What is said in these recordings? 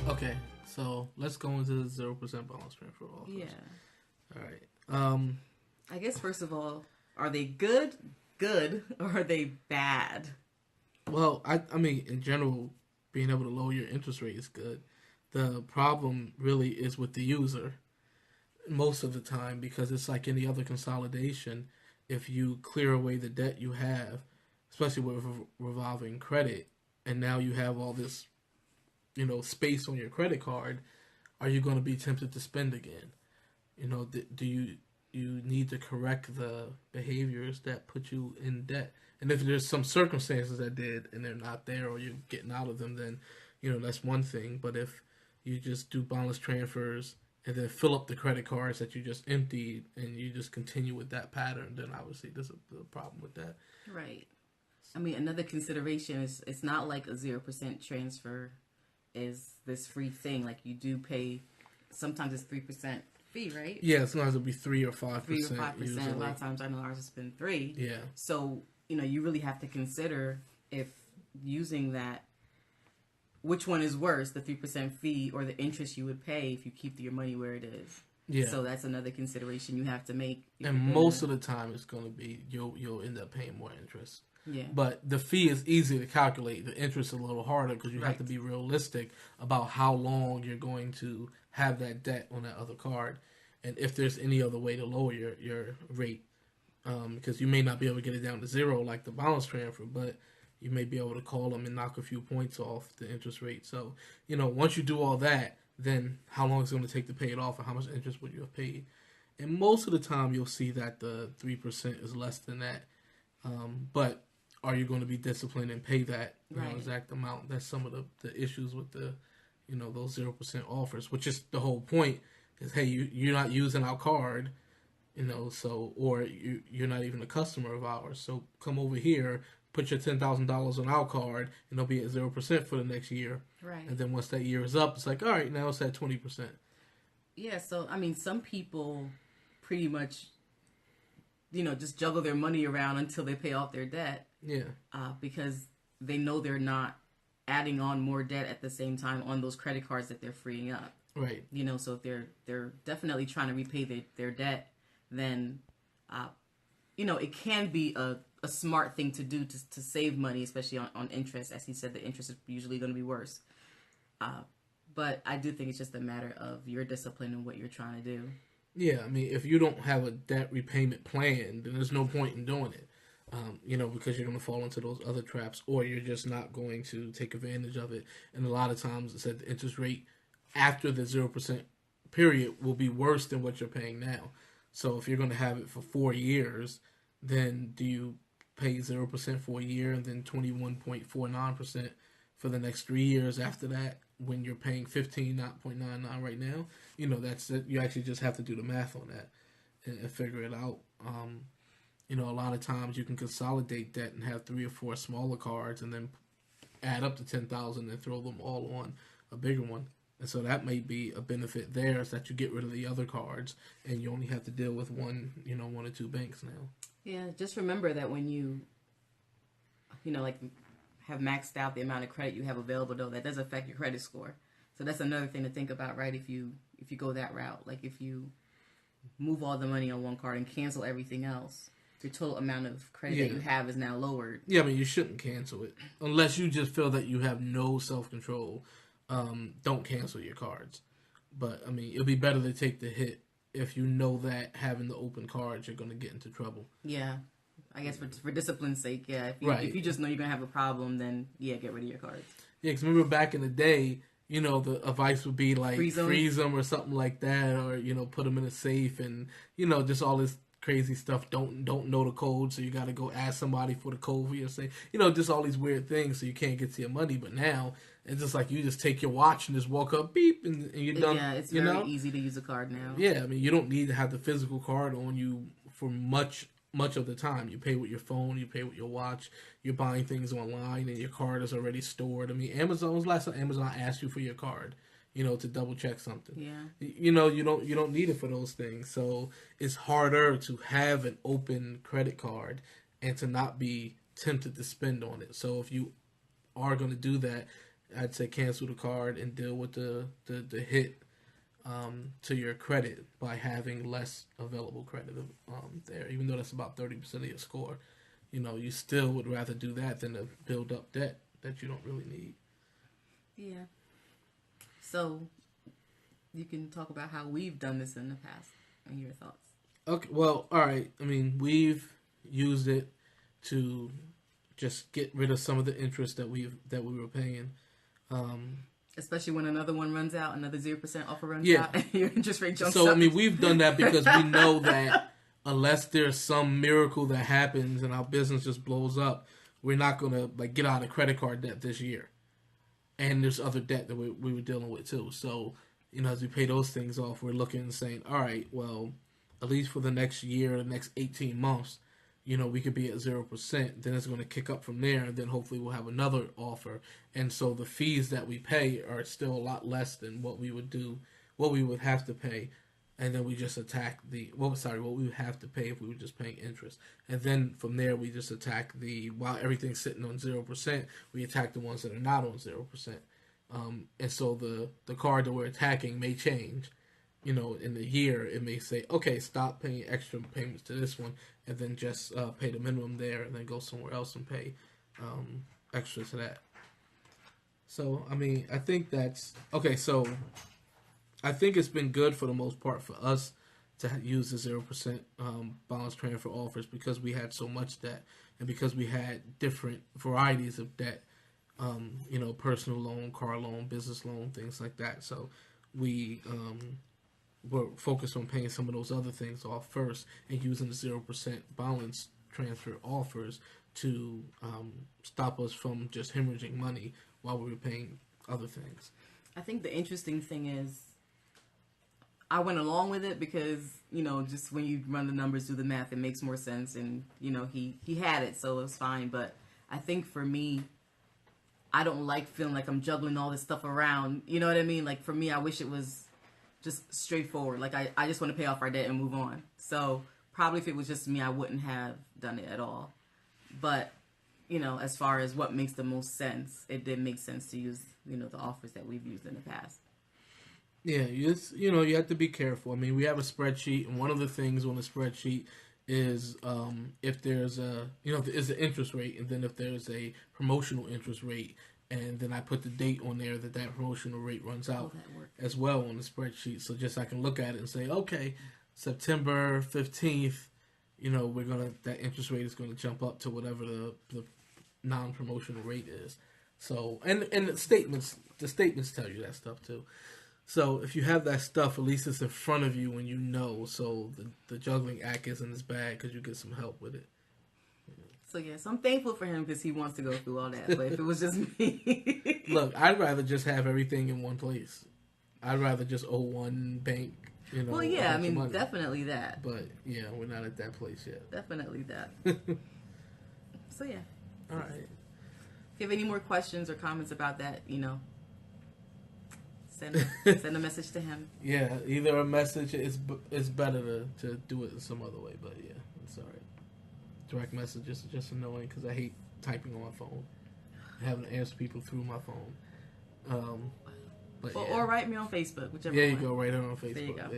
Okay, so let's go into the 0% balance transfer offers. Yeah. All right. I guess first of all, are they good, or are they bad? Well, I mean, in general, being able to lower your interest rate is good. The problem really is with the user most of the time because it's like any other consolidation. If you clear away the debt you have, especially with revolving credit, and now you have all this, space on your credit card, are you going to be tempted to spend again? Do you need to correct the behaviors that put you in debt? And if there's some circumstances that did and they're not there or you're getting out of them, then that's one thing. But if you just do balance transfers and then fill up the credit cards that you just emptied and you just continue with that pattern, then obviously there's a problem with that. Right. I mean, another consideration is it's not like a 0% transfer is this free thing. Like, you do pay, sometimes it's 3% fee, right? Yeah, sometimes it'll be 3 or 5%. 3 or 5%. Usually. A lot of times I know ours has been 3. Yeah. So, you really have to consider if using that, which one is worse, the 3% fee or the interest you would pay if you keep your money where it is. Yeah. So that's another consideration you have to make. And most of the time it's going to be you'll end up paying more interest. Yeah. But the fee is easy to calculate. The interest is a little harder because you Right. have to be realistic about how long you're going to have that debt on that other card, and if there's any other way to lower your rate, because you may not be able to get it down to 0 like the balance transfer, but you may be able to call them and knock a few points off the interest rate. So once you do all that, then how long is it going to take to pay it off, and how much interest would you have paid? And most of the time, you'll see that the 3% is less than that, but are you going to be disciplined and pay that exact amount? That's some of the issues with the, those 0% offers, which is the whole point. Is hey, you're not using our card, so or you're not even a customer of ours. So come over here, put your $10,000 on our card, and it'll be at 0% for the next year. Right. And then once that year is up, it's like, all right, now it's at 20%. Yeah. So I mean, some people pretty much, just juggle their money around until they pay off their debt. Yeah. Because they know they're not adding on more debt at the same time on those credit cards that they're freeing up. Right. So if they're definitely trying to repay their debt, then, it can be a smart thing to do to save money, especially on interest. As he said, the interest is usually going to be worse. But I do think it's just a matter of your discipline and what you're trying to do. Yeah, I mean, if you don't have a debt repayment plan, then there's no point in doing it. Because you're going to fall into those other traps, or you're just not going to take advantage of it. And a lot of times, it said the interest rate after the 0% period will be worse than what you're paying now. So if you're going to have it for 4 years, then do you pay 0% for a year and then 21.49% for the next 3 years after that, when you're paying 15.99 right now? That's it. You actually just have to do the math on that and figure it out. A lot of times you can consolidate that and have 3 or 4 smaller cards and then add up to 10,000 and throw them all on a bigger one. And so that may be a benefit there, is that you get rid of the other cards and you only have to deal with one or 2 banks now. Yeah, just remember that when you, have maxed out the amount of credit you have available, though, that does affect your credit score. So that's another thing to think about, right? If you go that route, like if you move all the money on one card and cancel everything else, your total amount of credit that you have is now lowered. Yeah, I mean, you shouldn't cancel it. Unless you just feel that you have no self-control, don't cancel your cards. But, I mean, it'll be better to take the hit if you know that having the open cards, you're going to get into trouble. Yeah. I guess for discipline's sake, yeah. If you just know you're going to have a problem, then, yeah, get rid of your cards. Yeah, because remember back in the day, the advice would be like freeze them or something like that, or, put them in a safe and, just all this crazy stuff. Don't know the code, so you got to go ask somebody for the code for your safe. Just all these weird things, so you can't get to your money. But now it's just like you just take your watch and just walk up, beep, and you're done. Yeah, it's very easy to use a card now. Yeah, I mean, you don't need to have the physical card on you for much of the time. You pay with your phone, you pay with your watch, you're buying things online, and your card is already stored. I mean, Amazon was last time Amazon asked you for your card, to double check something. Yeah. You don't need it for those things. So it's harder to have an open credit card and to not be tempted to spend on it. So if you are going to do that, I'd say cancel the card and deal with the hit to your credit by having less available credit there. Even though that's about 30% of your score, you still would rather do that than to build up debt that you don't really need. Yeah. So you can talk about how we've done this in the past and your thoughts. Okay, well, all right. I mean, we've used it to just get rid of some of the interest that we were paying. Especially when another one runs out, another 0% offer runs Yeah. out, and your interest rate jumps So, up. I mean, we've done that because we know that unless there's some miracle that happens and our business just blows up, we're not going to get out of credit card debt this year. And there's other debt that we were dealing with too. So, as we pay those things off, we're looking and saying, all right, well, at least for the next year, the next 18 months, we could be at 0%. Then it's going to kick up from there, and then hopefully we'll have another offer. And so the fees that we pay are still a lot less than what we would have to pay. And then we just attack what we would have to pay if we were just paying interest. And then from there, we just attack while everything's sitting on 0%, we attack the ones that are not on 0%. And so the card that we're attacking may change. In the year, it may say, okay, stop paying extra payments to this one, and then just pay the minimum there, and then go somewhere else and pay extra to that. So, I mean, I think that's okay. So, I think it's been good for the most part for us to use the 0% balance transfer offers because we had so much debt, and because we had different varieties of debt. Personal loan, car loan, business loan, things like that. So, we we're focused on paying some of those other things off first and using the 0% balance transfer offers to stop us from just hemorrhaging money while we were paying other things. I think the interesting thing is I went along with it because, just when you run the numbers, do the math, it makes more sense. And, he had it, so it was fine. But I think for me, I don't like feeling like I'm juggling all this stuff around. You know what I mean? Like, for me, I wish it was just straightforward. Like, I just want to pay off our debt and move on. So probably if it was just me, I wouldn't have done it at all. But, as far as what makes the most sense, it did make sense to use, the offers that we've used in the past. Yeah, you have to be careful. I mean, we have a spreadsheet, and one of the things on the spreadsheet is if there's is the interest rate, and then if there's a promotional interest rate, and then I put the date on there that promotional rate runs out as well on the spreadsheet. So just I can look at it and say, okay, September 15th, that interest rate is gonna jump up to whatever the non-promotional rate is. So and the statements tell you that stuff too. So if you have that stuff, at least it's in front of you when you know. So the juggling act isn't as bad because you get some help with it. So I'm thankful for him because he wants to go through all that. But if it was just me, look, I'd rather just have everything in one place. I'd rather just owe one bank. Well, yeah, I mean, definitely that. But yeah, we're not at that place yet. Definitely that. So yeah. All right. If you have any more questions or comments about that, send a message to him. Yeah, either a message. It's better to do it in some other way, but yeah, it's all right. Direct messages are just annoying because I hate typing on my phone, having to answer people through my phone. Or write me on Facebook, whichever. There you one. go, right on Facebook. There you go.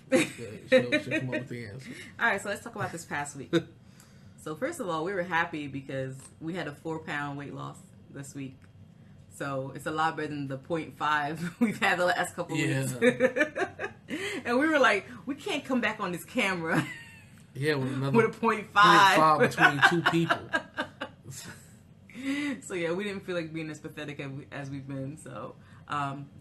There you go. She'll come up with the answer. All right, so let's talk about this past week. So first of all, we were happy because we had a 4-pound weight loss this week. So it's a lot better than the 0.5 we've had the last couple weeks. And we were like, we can't come back on this camera. Yeah, with a 0.5 between two people. So yeah, we didn't feel like being as pathetic as we've been. So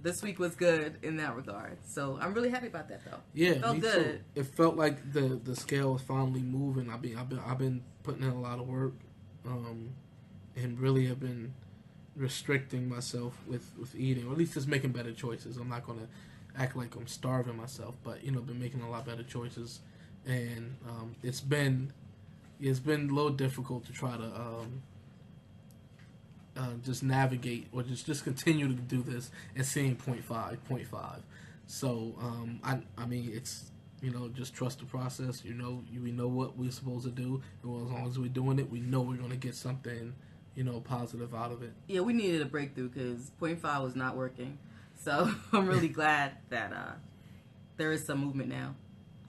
this week was good in that regard. So I'm really happy about that, though. Yeah, it felt good. Too. It felt like the scale was finally moving. I've been putting in a lot of work, and really have been restricting myself with eating, or at least just making better choices. I'm not gonna act like I'm starving myself, but been making a lot better choices. And it's been a little difficult to try to just navigate or just continue to do this and seeing 0.5. So I mean it's just trust the process. We know what we're supposed to do, and as long as we're doing it, we know we're going to get something positive out of it. Yeah, we needed a breakthrough because point 5 was not working. So I'm really glad that there is some movement now.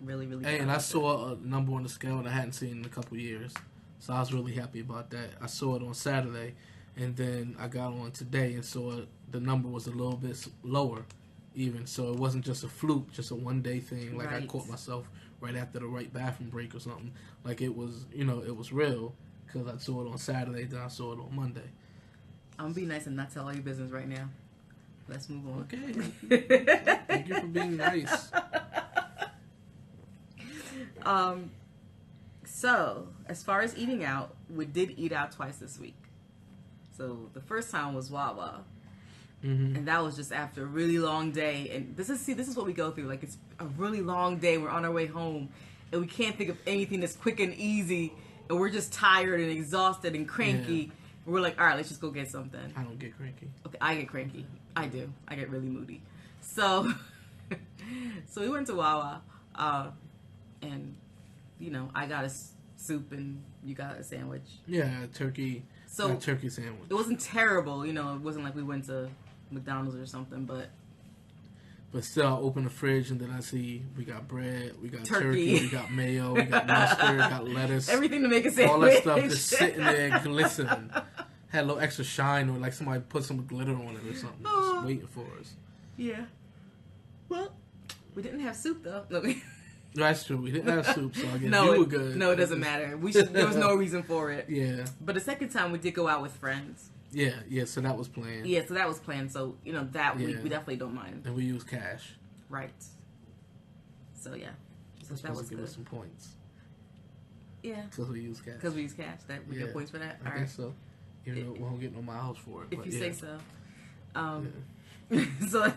Really, really. Hey, and I saw a number on the scale that I hadn't seen in a couple years, so I was really happy about that. I saw it on Saturday, and then I got on today and saw the number was a little bit lower, even. So it wasn't just a fluke, just a one-day thing. Like I caught myself right after the right bathroom break or something. Like it was, it was real because I saw it on Saturday, then I saw it on Monday. I'm gonna be nice and not tell all your business right now. Let's move on. Okay. Thank you for being nice. So as far as eating out, we did eat out twice this week. So the first time was Wawa, and that was just after a really long day. And this is what we go through. Like it's a really long day. We're on our way home, and we can't think of anything that's quick and easy, and we're just tired and exhausted and cranky. Yeah. We're like, all right, let's just go get something. I don't get cranky. Okay, I get cranky. I do. I get really moody. So, we went to Wawa, and I got a soup and you got a sandwich. Yeah, turkey. So turkey sandwich. It wasn't terrible. It wasn't like we went to McDonald's or something, but still, I open the fridge and then I see we got bread, we got turkey, we got mayo, we got mustard, we got lettuce. Everything to make a sandwich. All that stuff just sitting there glistening. Had a little extra shine or like somebody put some glitter on it or something. Just waiting for us. Yeah. Well, we didn't have soup though. That's true. We didn't have soup, so I guess you were good. No, it doesn't matter. There was no reason for it. Yeah. But the second time we did go out with friends. Yeah, so that was planned. Yeah, so that was planned. So, that week we definitely don't mind. And we used cash. Right. So, yeah. So that was good. Give us some points. Yeah. Because we used cash. Because we used cash. We get points for that? I guess so. Even though we won't get no miles for it. If you say so. So,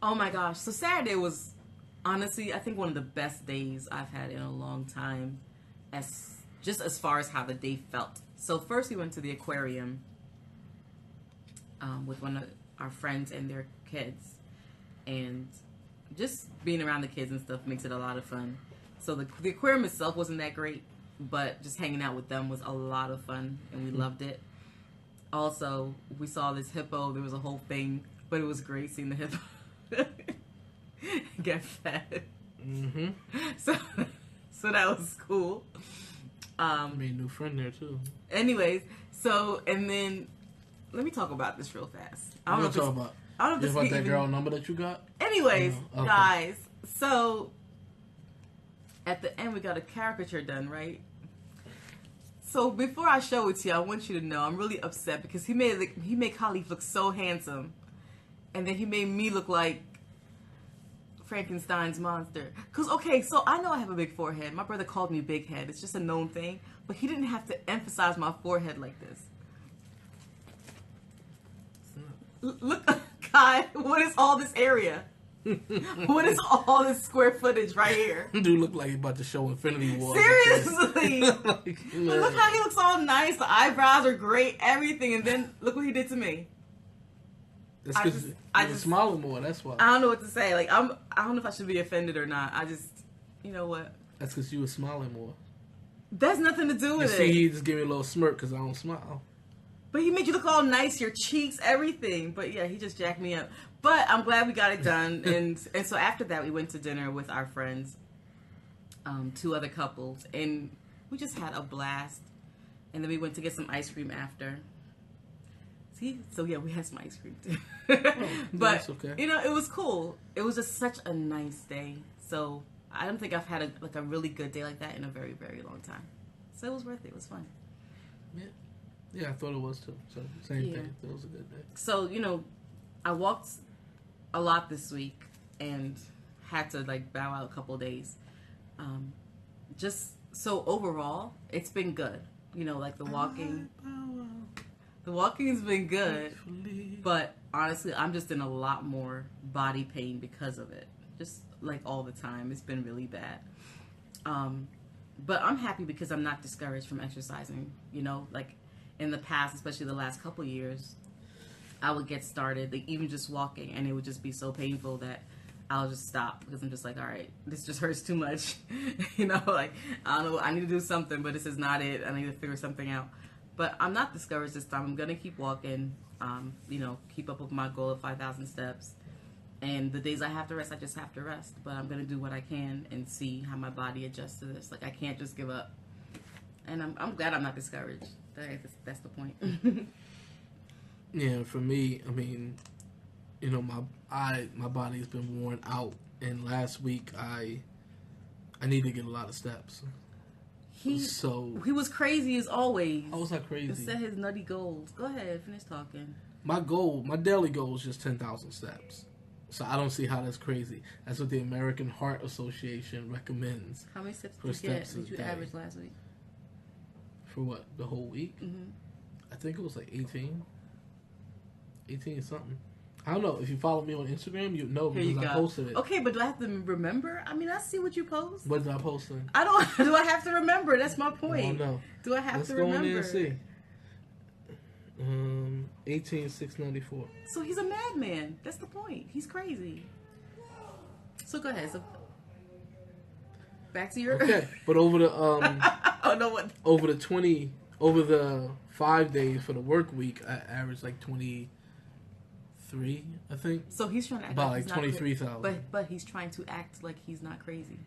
oh my gosh. So, Saturday was, honestly, I think one of the best days I've had in a long time. As far as how the day felt. So, first we went to the aquarium. With one of our friends and their kids, and just being around the kids and stuff makes it a lot of fun. So the aquarium itself wasn't that great, but just hanging out with them was a lot of fun, and we loved it. Also, we saw this hippo. There was a whole thing, but it was great seeing the hippo get fed. So that was cool. Made a new friend there too. Anyways, and then. Let me talk about this real fast. I don't know if it's about that girl number that you got. Anyways, okay. Guys, so at the end we got a caricature done, right? So before I show it to you, I want you to know I'm really upset because he made Khaleef look so handsome, and then he made me look like Frankenstein's monster. Cause so I know I have a big forehead. My brother called me big head. It's just a known thing, but he didn't have to emphasize my forehead like this. Look, Kai, what is all this area? What is all this square footage right here? Dude look like he's about to show Infinity War. Seriously. Look how he looks all nice. The eyebrows are great, everything, and then look what he did to me. That's because you're smiling more, that's why. I don't know what to say. Like I don't know if I should be offended or not. I just, you know what? That's because you were smiling more. That's nothing to do with it. See, he just gave me a little smirk because I don't smile. But he made you look all nice, your cheeks, everything. But yeah, he just jacked me up. But I'm glad we got it done. And so after that, we went to dinner with our friends, 2 other couples. And we just had a blast. And then we went to get some ice cream after. See? So yeah, we had some ice cream too. But, okay. It was cool. It was just such a nice day. So I don't think I've had a really good day like that in a very, very long time. So it was worth it. It was fun. Yeah. Yeah, I thought it was too. So same thing. It was a good day. So, I walked a lot this week and had to bow out a couple of days. So overall, it's been good. The walking. The walking's been good. But honestly, I'm just in a lot more body pain because of it. Just all the time. It's been really bad. But I'm happy because I'm not discouraged from exercising. In the past, especially the last couple of years, I would get started, even just walking, and it would just be so painful that I'll just stop because I'm just like, all right, this just hurts too much. I don't know, I need to do something, but this is not it. I need to figure something out. But I'm not discouraged this time. I'm gonna keep walking. Keep up with my goal of 5,000 steps. And the days I have to rest, I just have to rest. But I'm gonna do what I can and see how my body adjusts to this. Like, I can't just give up. And I'm glad I'm not discouraged. That's the point. Yeah, for me, I mean, my body's been worn out, and last week I need to get a lot of steps. He was crazy as always. I was not crazy. To set his nutty goals. Go ahead, finish talking. My daily goal is just 10,000 steps. So I don't see how that's crazy. That's what the American Heart Association recommends. How many steps did you average last week? For what? The whole week? Mm-hmm. I think it was like 18. 18 something. I don't know. If you follow me on Instagram, you know because I posted it. Okay, but do I have to remember? I mean, I see what you post. What did I post in? I don't. Do I have to remember? That's my point. I don't know. Do I have to remember? Let's go in there and see. 18,694. So he's a madman. That's the point. He's crazy. So go ahead. So back to your. Okay, but over the oh no! What? Over the 5 days for the work week, I averaged like 23, I think. So he's trying to act about like 23,000. But he's trying to act like he's not crazy.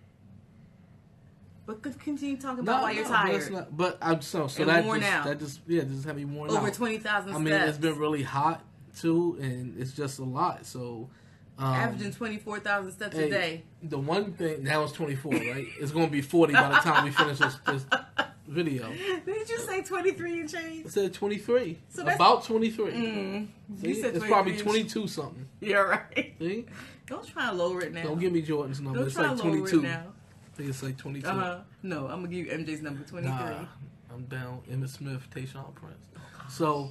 But continue talking about why you're tired. But I'm so that worn just out. That just have me worn over out. 20,000 steps. I mean, it's been really hot too, and it's just a lot. So averaging 24,000 steps a day. The one thing that was 24, right? It's going to be 40 by the time we finish this video. Did you say 23 and change? I said 23. So about 23. You said it's probably 22 something. You're right. See? Don't try to lower it now. Don't give me Jordan's number. Don't it's try like to 22. Lower it now. I think it's like 22. No, I'm gonna give you MJ's number 23. Nah, I'm down. Emmett Smith, Tayshaun Prince. So,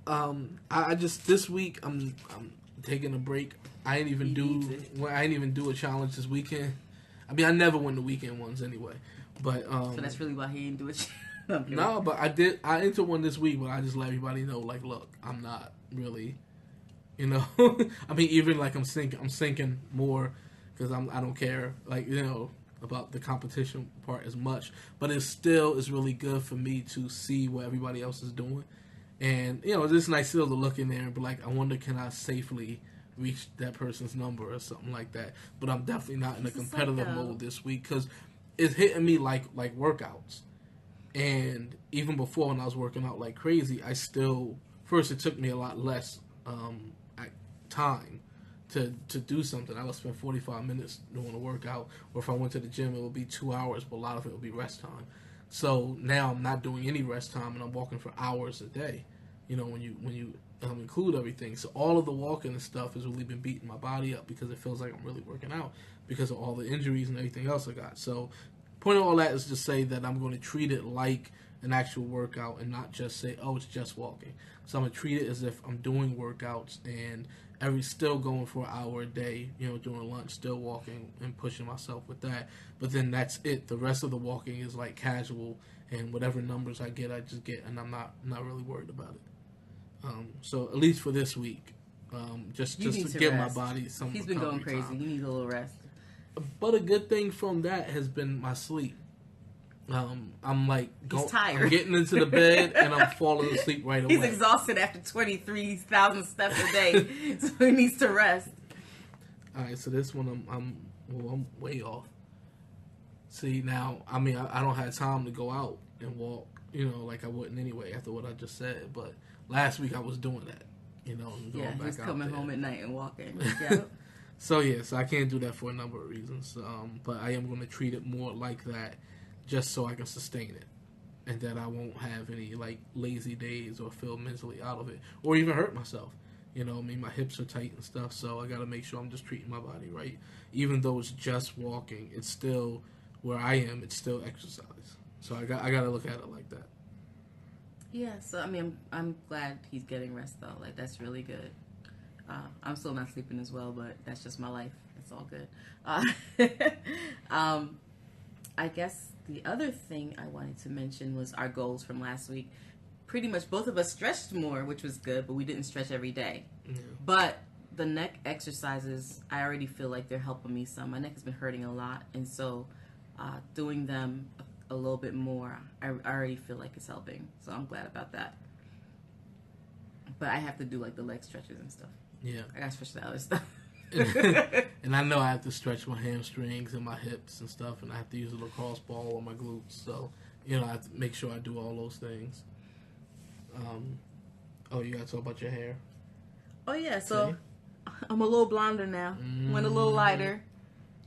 I just this week I'm taking a break. I ain't even do a challenge this weekend. I mean, I never win the weekend ones anyway. But so that's really why he didn't do it. No, but I did. I entered one this week, but I just let everybody know, like, look, I'm not really, I mean, even like I'm sinking more because I don't care, like, about the competition part as much. But it still is really good for me to see what everybody else is doing, and it's just nice still to look in there and be like, I wonder, can I safely reach that person's number or something like that? But I'm definitely not in a competitive mode this week because it's hitting me like workouts. And even before, when I was working out like crazy, I still, first it took me a lot less time to do something. I would spend 45 minutes doing a workout, or if I went to the gym, it would be 2 hours, but a lot of it would be rest time. So now I'm not doing any rest time, and I'm walking for hours a day, when you include everything. So all of the walking and stuff has really been beating my body up because it feels like I'm really working out because of all the injuries and everything else I got. So point of all that is to say that I'm going to treat it like an actual workout and not just say, oh, it's just walking. So I'm going to treat it as if I'm doing workouts and still going for an hour a day, during lunch, still walking and pushing myself with that. But then that's it. The rest of the walking is like casual, and whatever numbers I get, I just get, and I'm not really worried about it. So at least for this week, just to give my body some. He's been going crazy. You need a little rest. But a good thing from that has been my sleep. I'm like, he's tired. I'm getting into the bed and I'm falling asleep right away. He's exhausted after 23,000 steps a day, so he needs to rest. All right, so this one I'm way off. See, now, I mean, I don't have time to go out and walk, like I wouldn't anyway after what I just said. But last week I was doing that, and going back he's coming home at night and walking. Yeah. So I can't do that for a number of reasons. But I am going to treat it more like that, just so I can sustain it, and that I won't have any like lazy days or feel mentally out of it, or even hurt myself. I mean, my hips are tight and stuff, so I got to make sure I'm just treating my body right. Even though it's just walking, it's still where I am. It's still exercise. So I got to look at it like that. Yeah. So I mean, I'm glad he's getting rest though. Like that's really good. I'm still not sleeping as well, but that's just my life. It's all good. I guess the other thing I wanted to mention was our goals from last week. Pretty much both of us stretched more, which was good, but we didn't stretch every day. Yeah. But the neck exercises, I already feel like they're helping me some. My neck has been hurting a lot, and so doing them a little bit more, I already feel like it's helping. So I'm glad about that. But I have to do like the leg stretches and stuff. Yeah. I gotta stretch the other stuff. And I know I have to stretch my hamstrings and my hips and stuff, and I have to use a lacrosse ball on my glutes. So, I have to make sure I do all those things. Oh, you gotta talk about your hair. Oh yeah, so I'm a little blonder now. Went a little lighter.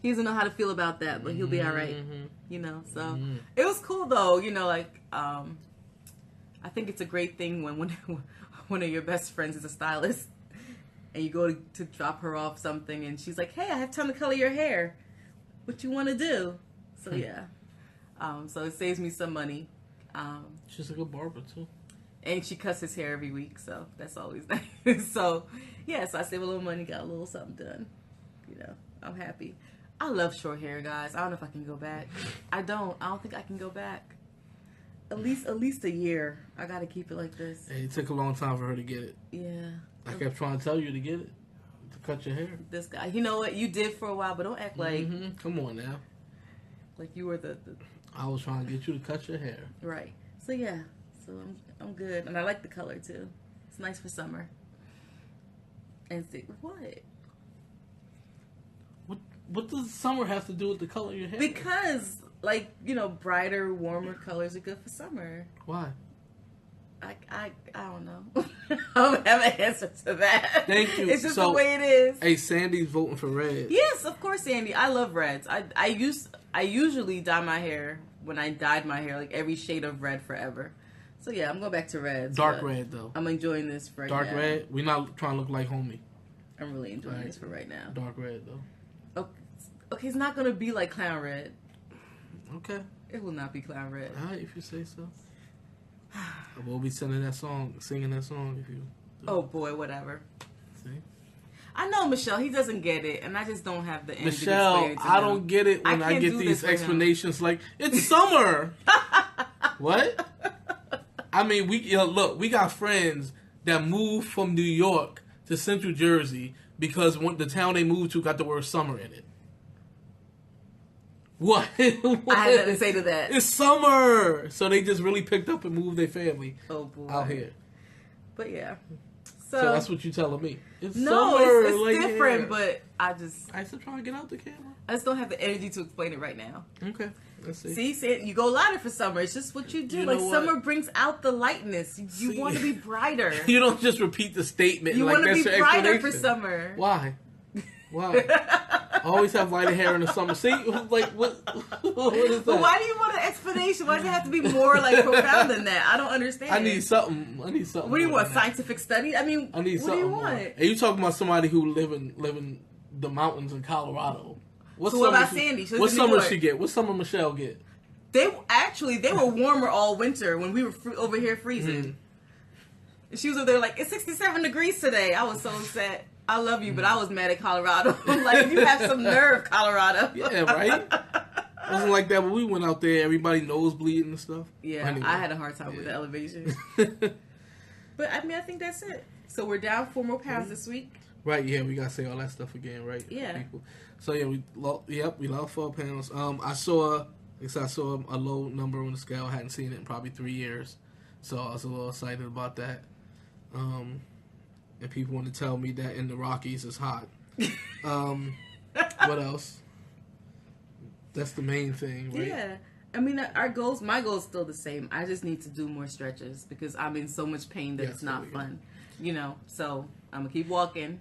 He doesn't know how to feel about that, but he'll be all right. So it was cool though. I think it's a great thing when one of your best friends is a stylist, and you go to drop her off something, and she's like, "Hey, I have time to color your hair. What you want to do?" So yeah, so it saves me some money. She's a good barber too. And she cuts his hair every week, so that's always nice. So, yeah, so I save a little money, got a little something done. I'm happy. I love short hair, guys. I don't know if I can go back. I don't think I can go back. At least a year. I got to keep it like this. Hey, it took a long time for her to get it. Yeah. I kept trying to tell you to get it, to cut your hair. This guy. You know what? You did for a while, but don't act like... Come on now. Like you were the... I was trying to get you to cut your hair. Right. So, yeah. So I'm good, and I like the color too. It's nice for summer. And see what does summer have to do with the color of your hair? Because brighter, warmer colors are good for summer. Why? I don't know. I don't have an answer to that. Thank you. It's just the way it is. Hey, Sandy's voting for red. Yes, of course, Sandy. I love reds. I usually dye my hair when I dyed my hair like every shade of red forever. So yeah, I'm going back to reds. Dark red though. I'm enjoying this right now. Dark red. We're not trying to look like homie. I'm really enjoying this for right now. Dark red though. Okay, it's not gonna be like clown red. Okay. It will not be clown red. All right, if you say so. We'll be singing that song if you. Oh boy, whatever. See. I know Michelle. He doesn't get it, and I just don't have the energy Michelle, to explain it to I him. don't get it when I get these explanations like it's summer. What? I mean, we got friends that moved from New York to Central Jersey because the town they moved to got the word summer in it. What? I had nothing to say to that. It's summer! So they just really picked up and moved their family out here. But yeah. So that's what you're telling me. It's no, summer. it's like different, here. But I still trying to get out the camera. I just don't have the energy to explain it right now. Okay. Let's see. See, you go lighter for summer. It's just what you do. Summer brings out the lightness. You want to be brighter. You don't just repeat the statement. You want to be brighter for summer. Why? I always have lighter hair in the summer. See, like what is that? But why do you want an explanation? Why does it have to be more profound than that? I don't understand. I need something. What do you want? Scientific study? I mean, I need what do you want? Are you talking about somebody who live in the mountains in Colorado? What about Sandy? What summer does she get? What summer Michelle get? They were warmer all winter when we were over here freezing. And she was over there like, it's 67 degrees today. I was so upset. I love you, but I was mad at Colorado. I'm like, you have some nerve, Colorado. Yeah, right? It wasn't like that when we went out there. Everybody nosebleeding and stuff. Yeah, anyway. I had a hard time with the elevation. But, I mean, I think that's it. So we're down 4 more pounds this week. Right, yeah, we got to say all that stuff again, right? Yeah. People. So, yeah, we lost 4 pounds. I saw a low number on the scale. I hadn't seen it in probably 3 years. So I was a little excited about that. And people want to tell me that in the Rockies it's hot. What else? That's the main thing, right? Yeah. I mean, my goal is still the same. I just need to do more stretches because I'm in so much pain that it's not fun. So I'm going to keep walking,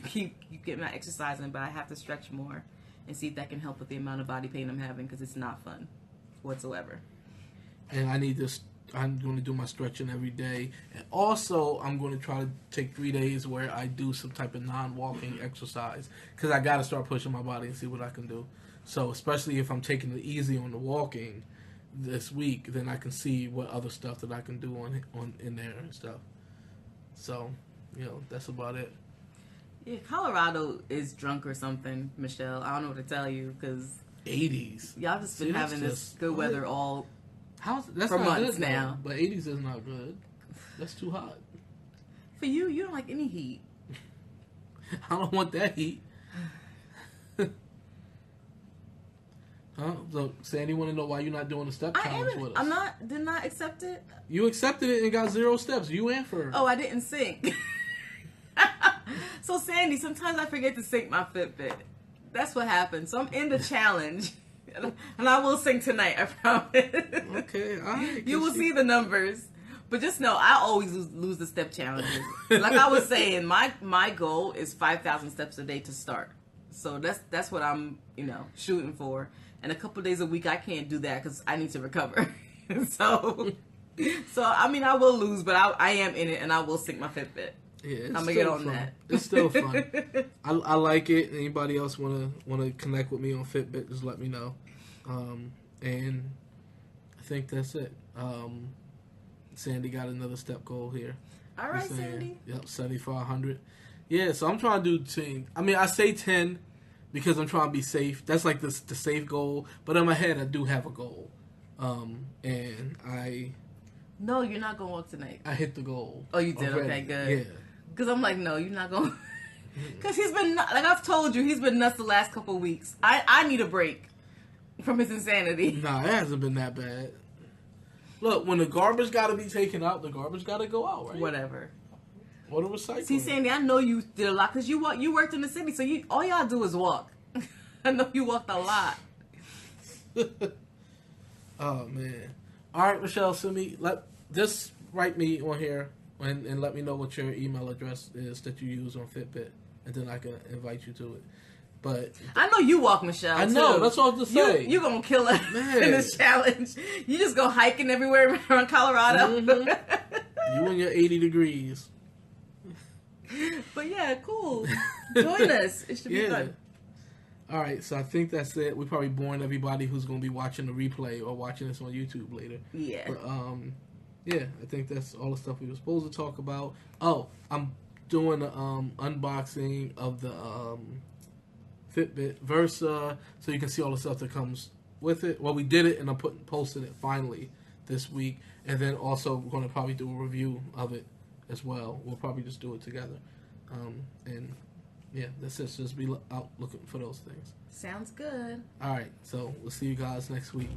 keep getting my exercise in, but I have to stretch more and see if that can help with the amount of body pain I'm having because it's not fun whatsoever. And I'm going to do my stretching every day. And also, I'm going to try to take 3 days where I do some type of non-walking exercise. Because I got to start pushing my body and see what I can do. So, especially if I'm taking it easy on the walking this week, then I can see what other stuff that I can do on in there and stuff. So, that's about it. Yeah, Colorado is drunk or something, Michelle. I don't know what to tell you, because... 80s. Y'all just been having this good weather all... That's for not months good now. But 80s is not good. That's too hot. For you don't like any heat. I don't want that heat. So Sandy want to know why you're not doing the step challenge with us. I'm not. Did not accept it. You accepted it and got 0 steps. You and for. Oh, I didn't sync. So Sandy, sometimes I forget to sync my Fitbit. That's what happens. So I'm in the challenge, and I will sync tonight. I promise. Okay, all right. You will see the numbers. But just know, I always lose the step challenges. Like I was saying, my goal is 5,000 steps a day to start. So that's what I'm, shooting for. And a couple days a week, I can't do that because I need to recover. so I mean, I will lose, but I am in it, and I will sync my Fitbit. Yeah, I'm gonna get on fun. that. It's still fun. I like it. Anybody else wanna connect with me on Fitbit? Just let me know. And I think that's it. Sandy got another step goal here. All right, Sandy. Yep, 7,500. Yeah, so I'm trying to do 10. I mean, I say 10 because I'm trying to be safe. That's like the safe goal. But in my head, I do have a goal. And No, you're not going to walk tonight. I hit the goal. Oh, you did? Already. Okay, good. Yeah. Because I'm like, no, you're not going. Because he's been, like I've told you, he's been nuts the last couple of weeks. I need a break from his insanity. Nah, it hasn't been that bad. Look, when the garbage got to be taken out, the garbage got to go out, right? Whatever. What a recycling. See, Sandy, I know you did a lot because you worked in the city, so all y'all do is walk. I know you walked a lot. Oh man! All right, Michelle, send me. Just write me on here and let me know what your email address is that you use on Fitbit, and then I can invite you to it. But I know you walk, Michelle. I know, that's all I was to say. You're gonna kill us in this challenge. You just go hiking everywhere around Colorado. Mm-hmm. You and your 80 degrees. But yeah, cool. Join us. It should be fun. All right, so I think that's it. We probably boring everybody who's going to be watching the replay or watching this on YouTube later. Yeah. But yeah, I think that's all the stuff we were supposed to talk about. Oh, I'm doing the unboxing of the Fitbit Versa, so you can see all the stuff that comes with it. Well, we did it, and I'm posting it finally this week, and then also we're going to probably do a review of it as well. We'll probably just do it together, and yeah, that's it. Just be out looking for those things. Sounds good. All right, so we'll see you guys next week.